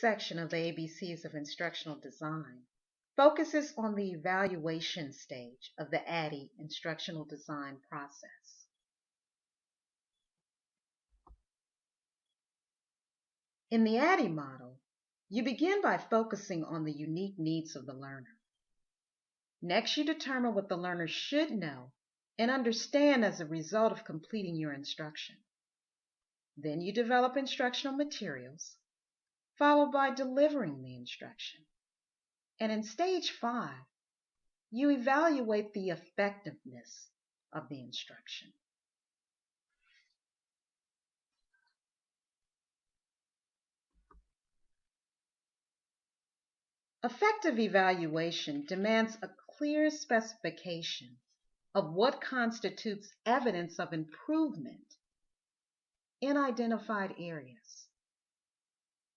section of the ABCs of instructional design focuses on the evaluation stage of the ADDIE instructional design process. In the ADDIE model, you begin by focusing on the unique needs of the learner. Next, you determine what the learner should know and understand as a result of completing your instruction. Then you develop instructional materials, followed by delivering the instruction. And in Stage 5, you evaluate the effectiveness of the instruction. Effective evaluation demands a clear specification of what constitutes evidence of improvement in identified areas.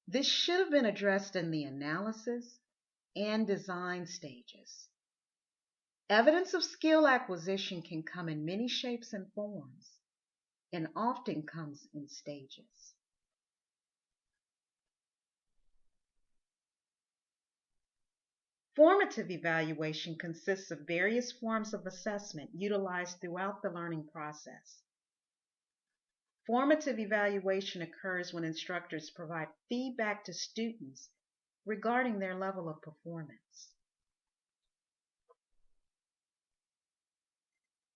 This should have been addressed in the analysis and design stages. Evidence of skill acquisition can come in many shapes and forms, and often comes in stages. Formative evaluation consists of various forms of assessment utilized throughout the learning process. Formative evaluation occurs when instructors provide feedback to students regarding their level of performance.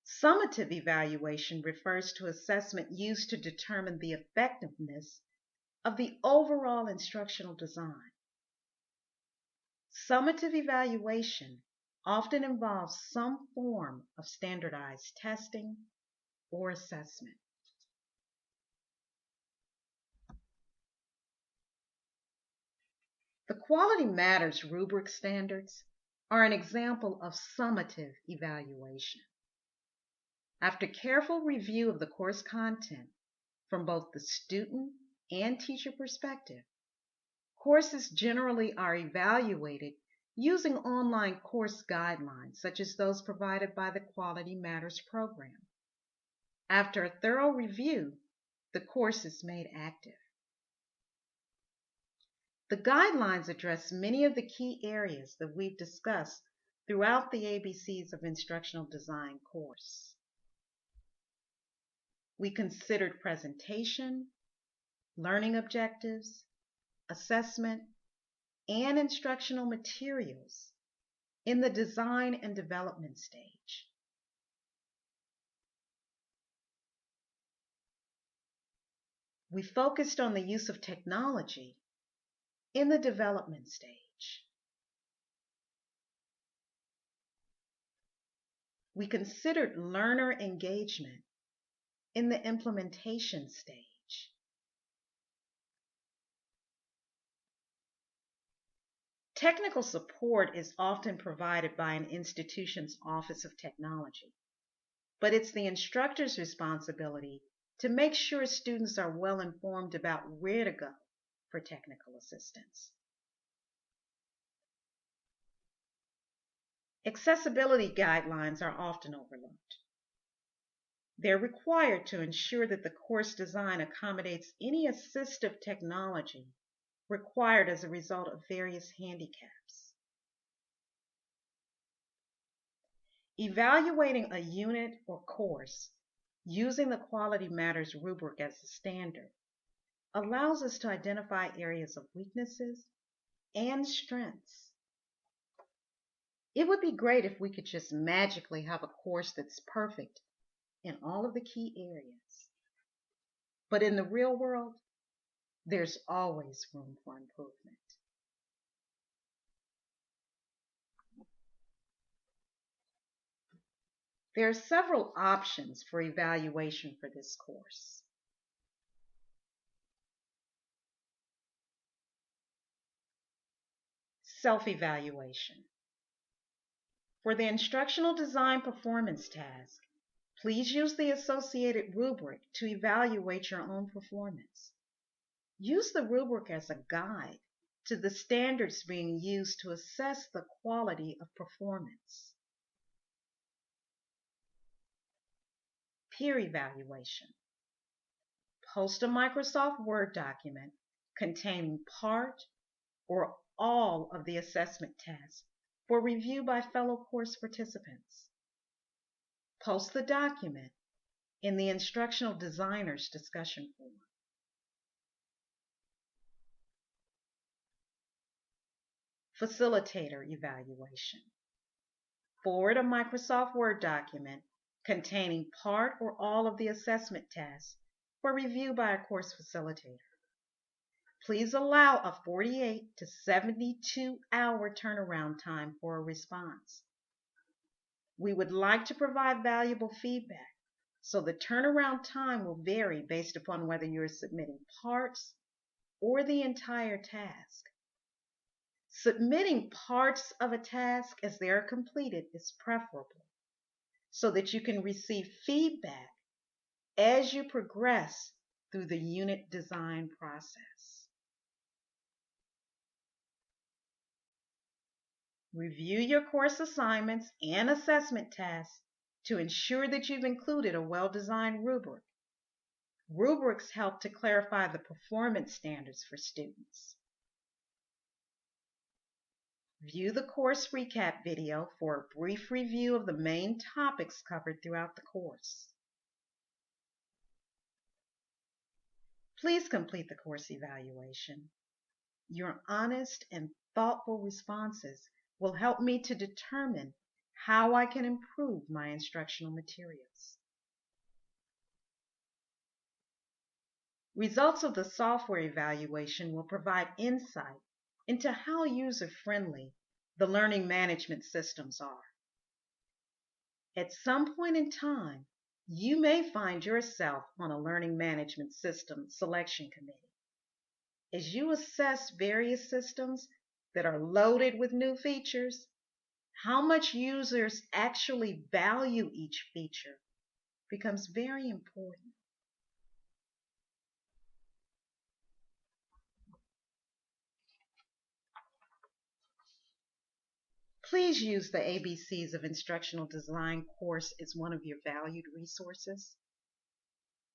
Summative evaluation refers to assessment used to determine the effectiveness of the overall instructional design. Summative evaluation often involves some form of standardized testing or assessment. The Quality Matters rubric standards are an example of summative evaluation. After careful review of the course content from both the student and teacher perspective, courses generally are evaluated using online course guidelines, such as those provided by the Quality Matters program. After a thorough review, the course is made active. The guidelines address many of the key areas that we've discussed throughout the ABCs of Instructional Design course. We considered presentation, learning objectives, assessment, and instructional materials in the design and development stage. We focused on the use of technology in the development stage. We considered learner engagement in the implementation stage. Technical support is often provided by an institution's Office of Technology, but it's the instructor's responsibility to make sure students are well informed about where to go for technical assistance. Accessibility guidelines are often overlooked. They're required to ensure that the course design accommodates any assistive technology required as a result of various handicaps. Evaluating a unit or course using the Quality Matters rubric as a standard allows us to identify areas of weaknesses and strengths. It would be great if we could just magically have a course that's perfect in all of the key areas. But in the real world, there's always room for improvement. There are several options for evaluation for this course. Self-evaluation. For the instructional design performance task, please use the associated rubric to evaluate your own performance. Use the rubric as a guide to the standards being used to assess the quality of performance. Peer evaluation. Post a Microsoft Word document containing part or all of the assessment tasks for review by fellow course participants. Post the document in the Instructional Designers discussion forum. Facilitator evaluation. Forward a Microsoft Word document containing part or all of the assessment tasks for review by a course facilitator. Please allow a 48 to 72-hour turnaround time for a response. We would like to provide valuable feedback, so the turnaround time will vary based upon whether you're submitting parts or the entire task. Submitting parts of a task as they are completed is preferable, so that you can receive feedback as you progress through the unit design process. Review your course assignments and assessment tasks to ensure that you've included a well-designed rubric. Rubrics help to clarify the performance standards for students. View the course recap video for a brief review of the main topics covered throughout the course. Please complete the course evaluation. Your honest and thoughtful responses will help me to determine how I can improve my instructional materials. Results of the software evaluation will provide insight into how user-friendly the learning management systems are. At some point in time, you may find yourself on a learning management system selection committee. As you assess various systems that are loaded with new features, how much users actually value each feature becomes very important. Please use the ABCs of Instructional Design course as one of your valued resources.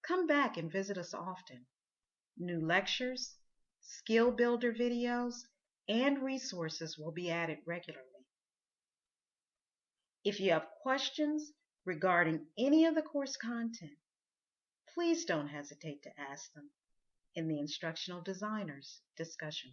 Come back and visit us often. New lectures, skill builder videos, and resources will be added regularly. If you have questions regarding any of the course content, please don't hesitate to ask them in the Instructional Designers discussion.